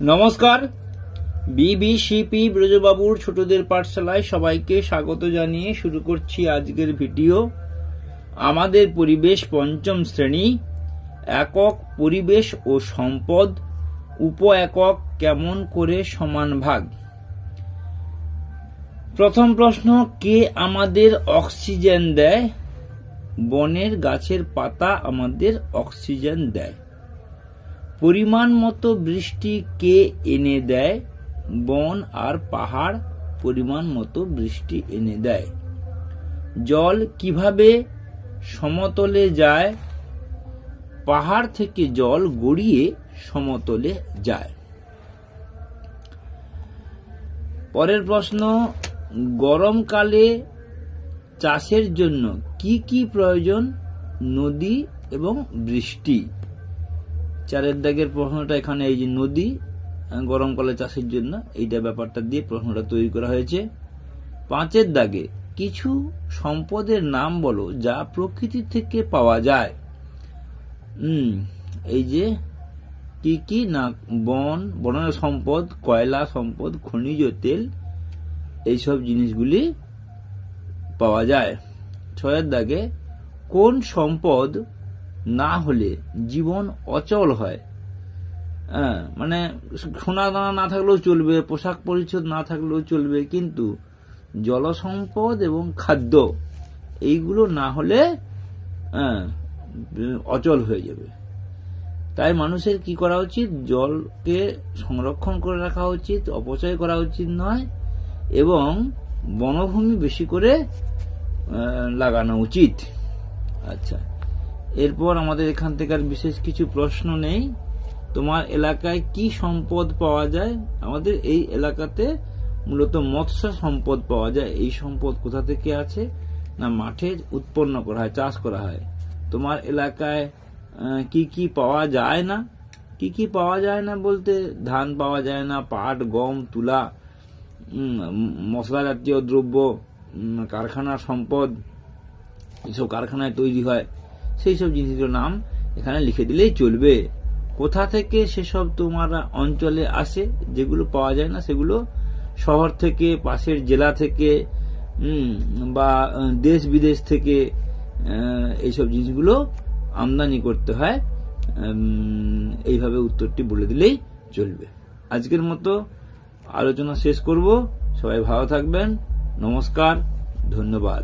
নমস্কার, বিবিসিপি ব্রজবাবুর ছোটদের পাঠশালায় সবাইকে স্বাগত জানিয়ে শুরু করছি আজকের ভিডিও। আমাদের পরিবেশ পঞ্চম শ্রেণী, একক পরিবেশ ও সম্পদ, উপ একক কেমন করে সমান ভাগ। প্রথম প্রশ্ন, কে আমাদের অক্সিজেন দেয়? বনের গাছের পাতা আমাদের অক্সিজেন দেয়। পরিমাণ মতো বৃষ্টি কে এনে দেয়? বন আর পাহাড় পরিমাণ মতো বৃষ্টি এনে দেয়। জল কিভাবে সমতলে যায়? পাহাড় থেকে জল গড়িয়ে সমতলে যায়। পরের প্রশ্ন, গরমকালে চাষের জন্য কি কি প্রয়োজন? নদী এবং বৃষ্টি। চারের দাগের প্রশ্নটা এখানে, এই যে নদী গরমকালে চাষের জন্য, এইটা ব্যাপারটা দিয়ে প্রশ্নটা তৈরি করা হয়েছে। পাঁচের দাগে, কিছু সম্পদের নাম বলো যা প্রকৃতি থেকে পাওয়া যায়। এই যে কি কি না, বনের সম্পদ, কয়লা সম্পদ, খনিজ তেল, এইসব জিনিসগুলি পাওয়া যায়। ছয়ের দাগে, কোন সম্পদ না হলে জীবন অচল হয়? মানে সোনা দানা না থাকলেও চলবে, পোশাক পরিচ্ছদ না থাকলেও চলবে, কিন্তু জলসম্পদ এবং খাদ্য এইগুলো না হলে অচল হয়ে যাবে। তাই মানুষের কি করা উচিত? জলকে সংরক্ষণ করে রাখা উচিত, অপচয় করা উচিত নয়, এবং বনভূমি বেশি করে লাগানো উচিত। আচ্ছা, এরপর আমাদের এখান থেকে আর বিশেষ কিছু প্রশ্ন নেই। তোমার এলাকায় কি সম্পদ পাওয়া যায়? আমাদের এই এলাকাতে মূলত মৎস্য সম্পদ পাওয়া যায়। এই সম্পদ কোথা থেকে আছে? না, মাঠে উৎপন্ন করা হয়, চাষ করা হয়। তোমার এলাকায় কি কি পাওয়া যায় না? কি কি পাওয়া যায় না বলতে, ধান পাওয়া যায় না, পাট, গম, তুলা, মশলা জাতীয় দ্রব্য, কারখানার সম্পদ, এসব কারখানায় তৈরি হয়, সেই সব জিনিসগুলোর নাম এখানে লিখে দিলেই চলবে। কোথা থেকে সেসব তোমার অঞ্চলে আসে যেগুলো পাওয়া যায় না? সেগুলো শহর থেকে, পাশের জেলা থেকে, বা দেশ বিদেশ থেকে এইসব জিনিসগুলো আমদানি করতে হয়। এইভাবে উত্তরটি বলে দিলেই চলবে। আজকের মতো আলোচনা শেষ করব। সবাই ভালো থাকবেন। নমস্কার, ধন্যবাদ।